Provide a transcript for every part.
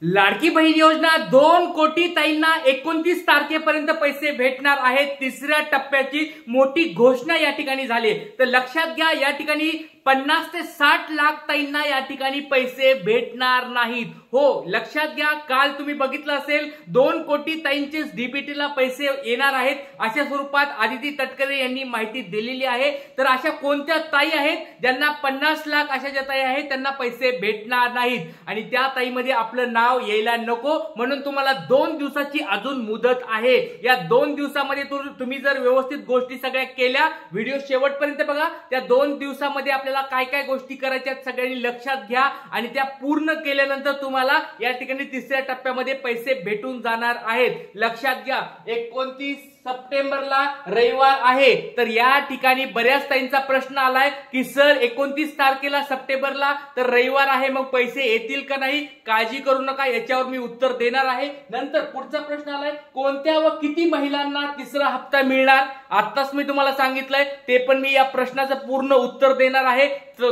लाडकी बहीण योजना 2 कोटी ताईंना 29 तारखेपर्यंत पैसे भेटणार आहेत। तिसऱ्या टप्प्याची मोठी घोषणा या ठिकाणी झाली। तर लक्षात घ्या, या ठिकाणी 50 ते 60 लाख ताईंना या ठिकाणी पैसे भेटणार नाहीत। हो, लक्षात घ्या, काल तुम्ही बघितलं असेल 2 कोटी ताईंचे डीबीटीला पैसे येणार आहेत अशा स्वरूपात आदिती तटकरे यांनी माहिती दिलेली आहे। तर अशा कोणत्या ताई आहेत ज्यांना 50 लाख अशा ज्या ताई आहेत त्यांना पैसे भेटणार नाहीत आणि त्या ताईमध्ये आपलं नाव यायला नको, म्हणून तुम्हाला 2 दिवसाची अजून मुदत आहे। या 2 दिवसामध्ये तुम्ही जर व्यवस्थित गोष्टी सगळ्या केल्या, व्हिडिओ शेवटपर्यंत बघा, त्या 2 दिवसामध्ये आपल्याला काय काय गोष्टी करायच्या सगळ्यांनी लक्षात घ्या आणि त्या पूर्ण केल्यानंतर तुम्हाला या ठिकाणी तिसऱ्या टप्प्यामध्ये पैसे भेटून जाणार आहेत। लक्षात घ्या, 29 सप्टेंबरला रविवार आहे। तर या ठिकाणी बऱ्याच ताईंचा प्रश्न आलाय की सर 29 तारखेला सप्टेंबरला तर रविवार आहे, मग पैसे येतील का नाही? काळजी करू नका, याच्यावर मी उत्तर देणार आहे। नंतर पुढचा प्रश्न आलाय, कोणत्या व किती महिलांना तिसरा हप्ता मिळणार? आताच मी तुम्हाला सांगितलंय, ते पण मी या प्रश्नाचं पूर्ण उत्तर देणार आहे।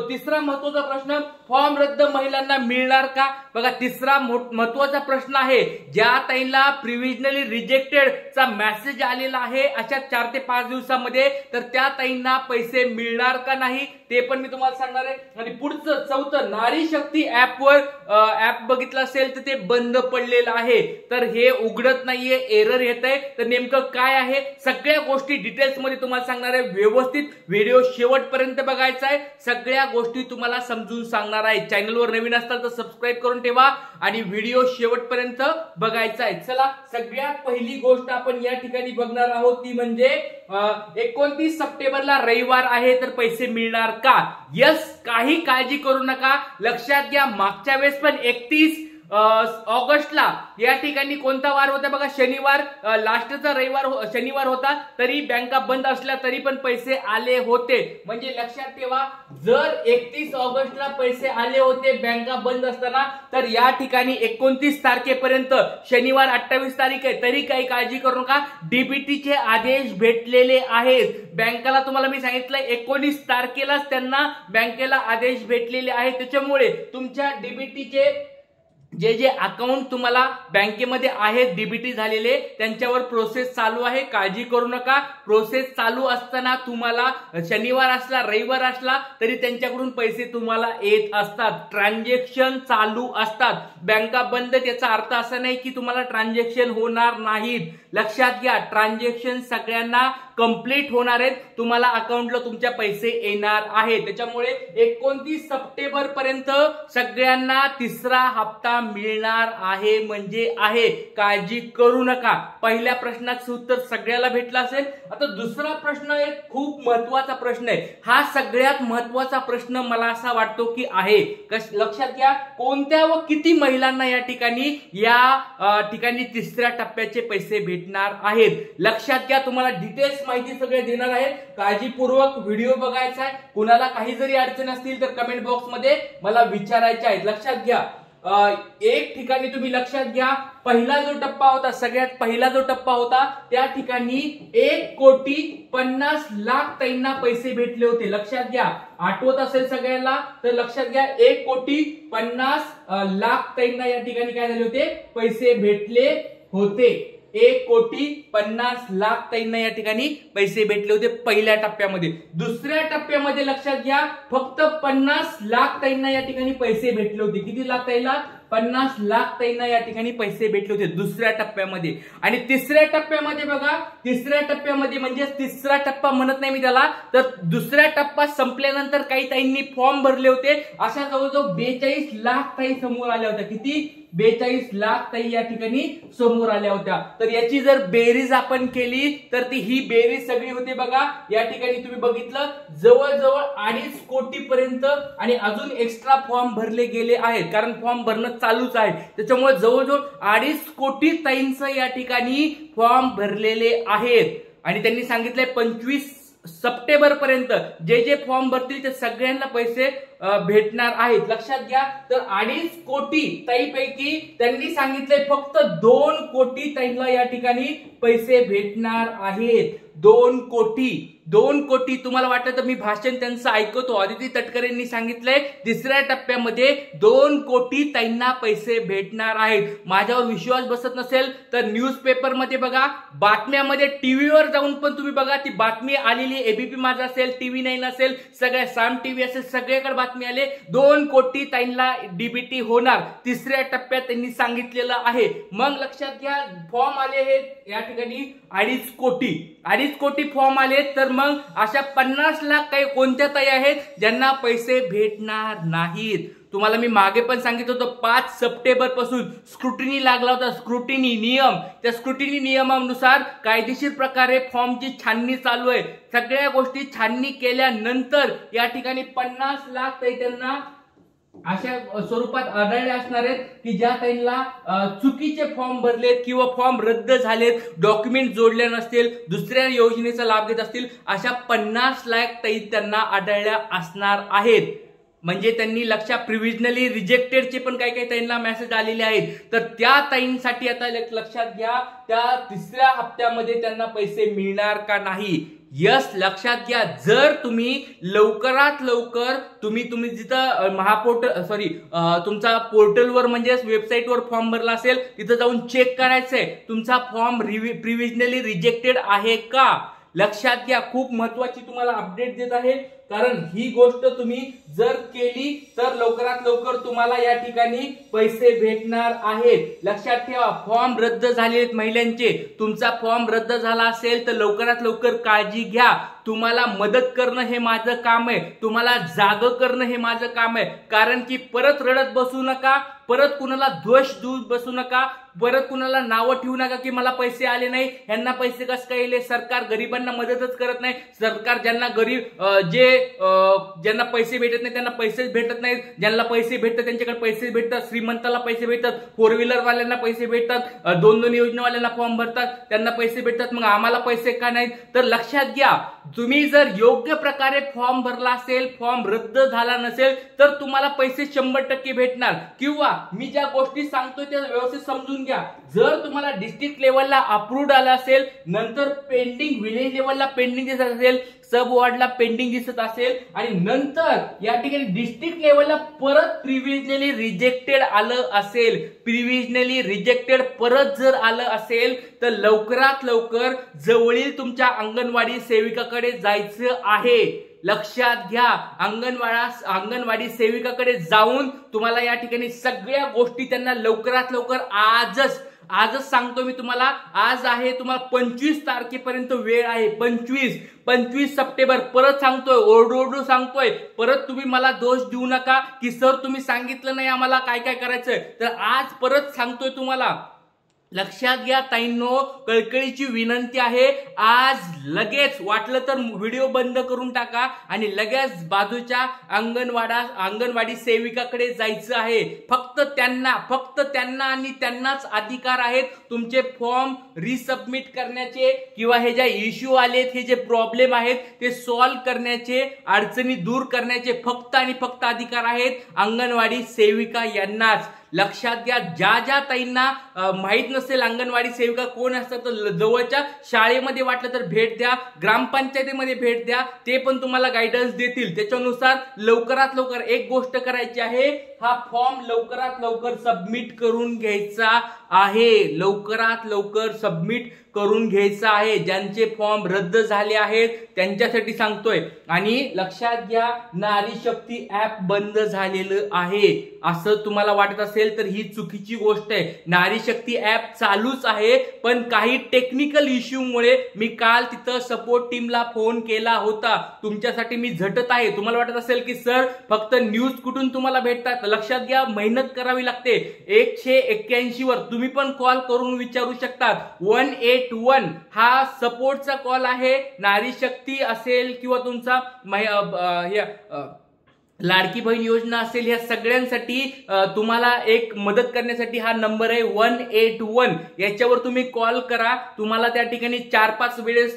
तिसरा महत्त्वाचा प्रश्न, फॉर्म रद्द महिलांना मिळणार का? बघा, तिसरा महत्त्वाचा प्रश्न आहे, ज्या ताईंना प्रिव्हिजनली रिजेक्टेड चा मेसेज आलेला आहे अशा 4 ते 5 दिवसामध्ये, तर त्या ताईंना पैसे मिळणार का नाही ते पण मी तुम्हाला सांगणार आहे। आणि पुढचं चौथं, नारी शक्ती ऍपवर ऍप बघितलं असेल तर ते बंद पडलेलं आहे, तर हे उघडत नाहीये, एरर येत आहे, तर नेमकं काय आहे सगळ्या गोष्टी डिटेल्स मध्ये तुम्हाला सांगणार आहे। व्यवस्थित व्हिडिओ शेवटपर्यंत बघायचा आहे, सगळ्या गोष्टी तुम्हाला समजून सांगणार आहे। चॅनलवर नवीन असाल तर सबस्क्राईब करून ठेवा आणि व्हिडिओ शेवटपर्यंत बघायचा आहे। चला, सगळ्यात पहिली गोष्ट आपण या ठिकाणी बघणार आहोत ती म्हणजे 29 सप्टेंबरला रविवार आहे तर पैसे मिळणार का? यस, काही काळजी करू नका। लक्षात घ्या, मागच्या वेळेस पण 31 ऑगस्टला या ठिकाणी कोणता वार होता बघा, शनिवार, लास्टचा रविवार शनिवार होता, तरी बँका बंद असल्या तरी पण पैसे आले होते। म्हणजे लक्षात ठेवा, जर 31 ऑगस्टला पैसे आले होते बँका बंद असताना, तर या ठिकाणी 29 तारखेपर्यंत, शनिवार 28 तारीख आहे, तरी काही काळजी करू नका, डीबीटीचे आदेश भेटलेले आहेत बँकेला। तुम्हाला मी सांगितलं 19 तारखेलाच त्यांना बँकेला आदेश भेटलेले आहेत, त्याच्यामुळे तुमच्या डीबीटीचे जे अकाउंट तुम्हाला बँकेमध्ये आहेत डीबीटी झालेले, त्यांच्यावर प्रोसेस चालू आहे, काळजी करू नका। प्रोसेस चालू असताना तुम्हाला शनिवार असला रविवार असला तरी त्यांच्याकडून पैसे तुम्हाला येत असतात, ट्रान्झॅक्शन चालू असतात। बँका बंद त्याचा अर्थ असा नाही की तुम्हाला ट्रान्झॅक्शन होणार नाहीत। लक्षात घ्या, ट्रान्झॅक्शन सगळ्यांना कंप्लीट होणार आहेत, तुम्हाला अकाउंटला तुमच्या पैसे येणार आहेत। त्याच्यामुळे 29 सप्टेंबर पर्यंत सगळ्यांना तिसरा हप्ता मिळणार आहे, म्हणजे आहे, काळजी करू नका। पहिल्या प्रश्नाचं उत्तर सगळ्याला भेटलं असेल। आता दुसरा प्रश्न एक खूप महत्त्वाचा प्रश्न आहे, हा सगळ्यात महत्त्वाचा प्रश्न मला असा वाटतो की आहे, लक्षात घ्या, कोणत्या व किती महिलांना या ठिकाणी तिसऱ्या टप्प्याचे पैसे भेटणार आहेत? लक्षात घ्या, तुम्हाला डिटेल्स माहिती सगळे देणार आहे, काळजीपूर्वक व्हिडिओ बघायचा आहे। कुणाला काही जरी अडचण असतील तर कमेंट बॉक्स मध्ये मला विचारायचे आहे। लक्षात घ्या, एक ठिकाणी तुम्ही लक्षात घ्या, पहिला जो टप्पा होता, सगळ्यात पहिला जो टप्पा होता, त्या ठिकाणी 1,50,00,000 ताईंना पैसे भेटले होते। लक्षात घ्या, आठवत असेल सगळ्यांना तर लक्षात घ्या, 1,50,00,000 ताईंना या ठिकाणी काय झाले होते, पैसे भेटले होते। 1,50,00,000 ताईंना या ठिकाणी पैसे भेटले होते पहिल्या टप्प्यामध्ये। दुसऱ्या टप्प्यामध्ये लक्षात घ्या, फक्त 50,00,000 ताईंना या ठिकाणी पैसे भेटले होते। किती लाख ताईला? 50,00,000 ताईंना या ठिकाणी पैसे भेटले होते दुसऱ्या टप्प्यामध्ये। आणि तिसऱ्या टप्प्यामध्ये बघा, तिसऱ्या टप्प्यामध्ये म्हणजे तिसरा टप्पा म्हणत नाही मी त्याला, तर दुसऱ्या टप्पा संपल्यानंतर काही ताईंनी फॉर्म भरले होते, अशा जवळजवळ 42,00,000 ताई समोर आल्या होत्या। किती? 42,00,000 ताई या ठिकाणी समोर आल्या होत्या। तर याची जर बेरीज आपण केली तर ती ही बेरीज सगळी होते बघा, या ठिकाणी तुम्ही बघितलं जवळजवळ 2.5 कोटी पर्यंत, आणि अजून एक्स्ट्रा फॉर्म भरले गेले आहेत, कारण फॉर्म भरणं चालूच आहे, त्याच्यामुळे जवळजवळ 2.5 कोटी ताईंचं या ठिकाणी फॉर्म भरलेले आहेत। आणि त्यांनी सांगितलंय 25 सप्टेंबर पर्यंत जे फॉर्म भरतील ते सगळ्यांना पैसे भेटणार आहेत। लक्षात घ्या, तर 2.5 कोटी ताईपैकी त्यांनी सांगितलंय फक्त 2 कोटी ताईंना या ठिकाणी पैसे भेटणार आहेत। 2 कोटी 2 कोटी, तुम्हाला वाटलं तर मी भाषण त्यांचं ऐकतो, अदिती तटकरेंनी सांगितलंय तिसऱ्या टप्प्यामध्ये 2 कोटी ताईंना पैसे भेटणार आहेत. माझ्यावर विश्वास बसत नसेल तर न्यूजपेपर मध्ये बघा, बातम्यामध्ये, टीव्हीवर जाऊन पण तुम्ही बघा, ती बातमी आलेली, एबीपी माझा असेल, टीव्ही 9 असेल, सगळ्या साम टीव्ही असेल, सगळीकडे बातमी आले 2 कोटी ताईंना डीबीटी होणार तिसऱ्या टप्प्यात त्यांनी सांगितलेलं आहे. मग लक्षात घ्या, फॉर्म आले हे या ठिकाणी 2.5 कोटी फॉर्म आले. तर मग अशा 50 लाख काही कोणत्या ताई आहेत ज्यांना पैसे भेटणार नाहीत. तुम्हाला मी मागे पण सांगितलं होतं 5 सप्टेंबर पासून स्क्रुटिनी लागला होता, स्क्रुटिनी नियम. त्या स्क्रुटिनी नियमानुसार कायदेशीर प्रकारे फॉर्मची छाननी चालू आहे. सगळ्या गोष्टी छाननी केल्यानंतर या ठिकाणी 50 लाख ताई त्यांना अशा स्वरूपात आढळले असणार आहेत की ज्या ताईंना चुकीचे फॉर्म भरलेत किंवा फॉर्म रद्द झालेत, डॉक्युमेंट जोडले नसतील, दुसऱ्या योजनेचा लाभ घेत असतील, अशा 50 लाख ताई त्यांना आढळल्या असणार आहेत. म्हणजे त्यांनी प्रिव्हिजनली रिजेक्टेडचे पण काही ताईंना मेसेज आलेले आहेत. तर त्या ताईंसाठी आता लक्षात घ्या, त्या तिसऱ्या हप्त्यामध्ये त्यांना पैसे मिळणार का नाही. यस, लक्षात घ्या, जर तुम्ही लवकरात लवकर तुम्ही जिथं तुमचा पोर्टलवर म्हणजे वेबसाईटवर फॉर्म भरला असेल तिथं जाऊन चेक करायचंय तुमचा फॉर्म प्रिव्हिजनली रिजेक्टेड आहे का. लक्षात घ्या, खूप महत्वाची तुम्हाला अपडेट देत आहे, कारण ही गोष्ट तुम्ही जर केली तर लवकरात लवकर तुम्हाला या ठिकाणी पैसे भेटणार आहेत. लक्षात ठेवा, फॉर्म रद्द झाले महिलांचे, तुमचा फॉर्म रद्द झाला असेल तर लवकरात लवकर काळजी घ्या. तुम्हाला मदत करणं हे माझं काम आहे, तुम्हाला जागं करणं हे माझं काम आहे. कारण की परत रडत बसू नका, परत कुणाला दोष देऊन बसू नका, परत कुणाला नावं ठेवू नका की मला पैसे आले नाही, ह्यांना पैसे कसं काय आले. सरकार गरिबांना मदतच करत नाही. सरकार ज्यांना ज्यांना पैसे भेटत नाही त्यांना पैसेच भेटत नाहीत, ज्यांना पैसे भेटतात त्यांच्याकडे पैसे भेटतात, श्रीमंताला पैसे भेटतात, 4 व्हीलर वाल्यांना पैसे भेटतात, 2 योजनेवाल्यांना फॉर्म भरतात त्यांना पैसे भेटतात, मग आम्हाला पैसे का नाहीत. तर लक्षात घ्या, तुम्ही जर योग्य प्रकारे फॉर्म भरला असेल, फॉर्म रद्द झाला नसेल तर तुम्हाला पैसे 100% भेटणार. किंवा मी ज्या गोष्टी सांगतोय त्या व्यवस्थित समजून घ्या. जर तुम्हाला डिस्ट्रिक्ट लेवलला अप्रूव्ड आला असेल, नंतर पेंडिंग, विलेज लेवलला पेंडिंग दिसत असेल, सब वॉर्डला पेंडिंग दिसत असेल आणि नंतर या ठिकाणी डिस्ट्रिक्ट लेवलला परत प्रिव्हिजनली रिजेक्टेड आलं असेल, प्रिव्हिजनली रिजेक्टेड परत जर आलं असेल तर लवकरात लवकर जवळील तुमच्या अंगणवाडी सेविकाकडे जायचं आहे. लक्षात घ्या, अंगणवाडी सेविकाकडे जाऊन तुम्हाला या ठिकाणी सगळ्या गोष्टी त्यांना लवकरात लवकर आजच सांगतो मी तुम्हाला, आज आहे, तुम्हाला 25 तारखेपर्यंत वेळ आहे. 25 सप्टेंबर. परत सांगतोय, ओरडू सांगतोय, परत तुम्ही मला दोष देऊ नका की सर तुम्ही सांगितलं नाही आम्हाला काय काय करायचंय. तर आज परत सांगतोय तुम्हाला. लक्षात घ्या ताईंनो, कळकळीची विनंती आहे, आज लगेच वाटलं तर व्हिडिओ बंद करून टाका आणि लगेच बाजूच्या अंगणवाडी सेविकाकडे जायचं आहे. फक्त त्यांना आणि त्यांनाच अधिकार आहेत तुमचे फॉर्म रिसबमिट करण्याचे किंवा हे ज्या इश्यू आलेत, हे जे प्रॉब्लेम आहेत ते सॉल्व्ह करण्याचे, अडचणी दूर करण्याचे फक्त आणि फक्त अधिकार आहेत अंगणवाडी सेविका यांनाच. लक्षात घ्या, ज्या ताईंना माहित नसेल अंगणवाडी सेविका कोण असतात तर जवळच्या शाळेमध्ये वाटलं तर भेट द्या, ग्रामपंचायतीमध्ये भेट द्या, ते पण तुम्हाला गायडन्स देतील. त्याच्यानुसार लवकरात लवकर एक गोष्ट करायची आहे, हा फॉर्म लवकरात लवकर सबमिट करून घ्यायचा आहे. लवकरात लवकर सबमिट करून घ्यायचा आहे. ज्यांचे फॉर्म रद्द झाले आहेत त्यांच्यासाठी सांगतोय. आणि लक्षात घ्या, नारी शक्ती ऍप बंद झालेलं आहे असं तुम्हाला वाटत असेल तर ही चुकीची गोष्ट आहे. नारी शक्ती ऍप चालूच आहे, पण काही टेक्निकल इश्यू मुळे मी काल तिथं सपोर्ट टीमला फोन केला होता. तुमच्यासाठी मी झटत आहे. तुम्हाला वाटत असेल की सर फक्त न्यूज कुठून तुम्हाला भेटतात, लक्षात घ्या, मेहनत करावी लागते. 181 वर तुम्ही पण कॉल करून विचारू शकतात. 181 हा सपोर्टचा कॉल आहे. नारी शक्ती असेल किंवा तुमचा लाडकी बहीण योजना असेल, ह्या सगळ्यांसाठी तुम्हाला एक मदत करण्यासाठी हा नंबर आहे 181. याच्यावर तुम्ही कॉल करा. तुम्हाला त्या ठिकाणी 4-5 वेळेस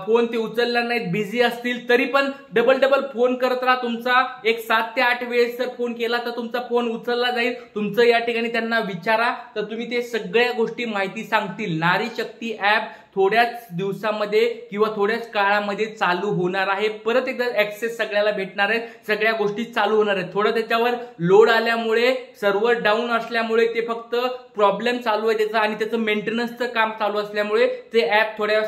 फोन ते उचलला नाहीत, बिझी असतील तरी पण डबल फोन करत राहा. तुमचा एक 7 ते 8 वेळेस जर फोन केला तर तुमचा फोन उचलला जाईल. तुमचं या ठिकाणी त्यांना विचारा तर तुम्ही ते सगळ्या गोष्टी माहिती सांगतील. नारी शक्ती ऍप थोड्याच दिवसामध्ये किंवा थोड्याच काळामध्ये चालू होणार आहे. परत एकदा ऍक्सेस सगळ्याला भेटणार आहे, सगळ्या गोष्टी चालू होणार आहेत. थोडं त्याच्यावर लोड आल्यामुळे, सर्व्हर डाऊन असल्यामुळे ते फक्त प्रॉब्लेम चालू आहे त्याचा आणि त्याचं मेंटेनन्सचं काम चालू असल्यामुळे ते ऍप थोड्या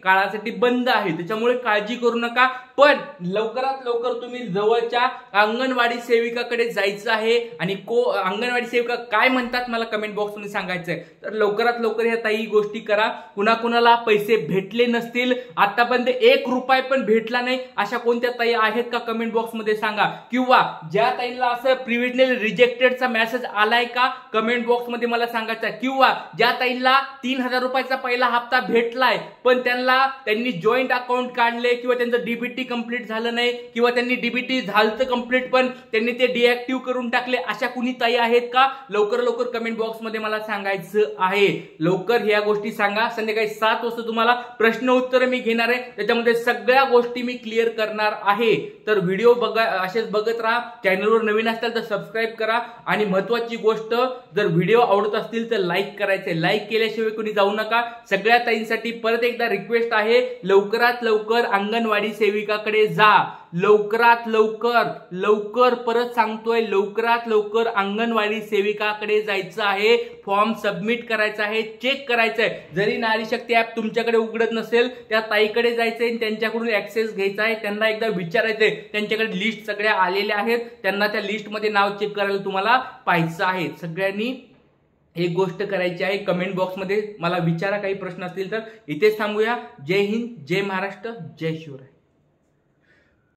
काळासाठी बंद आहे. त्याच्यामुळे काळजी करू नका, पण लवकरात लवकर तुम्ही जवळच्या अंगणवाडी सेविकाकडे जायचं आहे. आणि अंगणवाडी सेविका काय म्हणतात मला कमेंट बॉक्स मध्ये सांगायचंय. तर लवकरात लवकर ह्या ताई गोष्टी करा. कुणाकुणाला पैसे भेटले नसतील, आतापर्यंत 1 रुपया पण भेटला नाही, अशा कोणत्या ताई आहेत का कमेंट बॉक्स मध्ये सांगा. किंवा ज्या ताईला असं प्रिव्हिलेज रिजेक्टेडचा मेसेज आलाय का कमेंट बॉक्स मध्ये मला सांगायचं. किंवा ज्या ताईला 3000 रुपयाचा पहिला हप्ता भेटलाय पण त्यांनी जॉईंट अकाउंट काढले किंवा त्यांचं डीबीटी कंप्लीट झालं नाही किंवा त्यांनी डीबीटी झालं कंप्लीट पण त्यांनी ते डिएक्टिव्ह करून टाकले, अशा कुणी ताई आहेत का लवकर लवकर कमेंट बॉक्स मध्ये मला सांगायचं आहे. लवकर ह्या गोष्टी सांगा. संध्याकाळी 7 वाजता तुम्हाला प्रश्न उत्तर मी घेणार आहे, त्याच्यामध्ये सगळ्या गोष्टी मी क्लिअर करणार आहे. तर व्हिडिओ असेच बघत राहा. चॅनलवर नवीन असाल तर सबस्क्राईब करा. आणि महत्वाची गोष्ट, जर व्हिडिओ आवडत असतील तर लाईक करायचे, लाईक केल्याशिवाय कोणी जाऊ नका. सगळ्या ताईंसाठी परत एकदा रिक्वेस्ट आहे, लवकरात लवकर अंगणवाडी सेविकाकडे जा. लवकरात लवकर परत सांगतोय, लवकरात लवकर अंगणवाडी सेविकाकडे जायचं आहे. फॉर्म सबमिट करायचा आहे, चेक करायचं आहे. जरी नारी शक्ती ऍप तुमच्याकडे उघडत नसेल, त्या ताईकडे जायचंय, त्यांच्याकडून ऍक्सेस घ्यायचा आहे, त्यांना एकदा विचारायचंय. त्यांच्याकडे लिस्ट सगळ्या आलेल्या आहेत, त्यांना त्या लिस्टमध्ये नाव चेक करायला तुम्हाला पाहायचं आहे. सगळ्यांनी एक गोष्ट करायची आहे, कमेंट बॉक्समध्ये मला विचारा काही प्रश्न असतील तर. इथेच थांबूया. जय हिंद, जय महाराष्ट्र, जय शिवराय.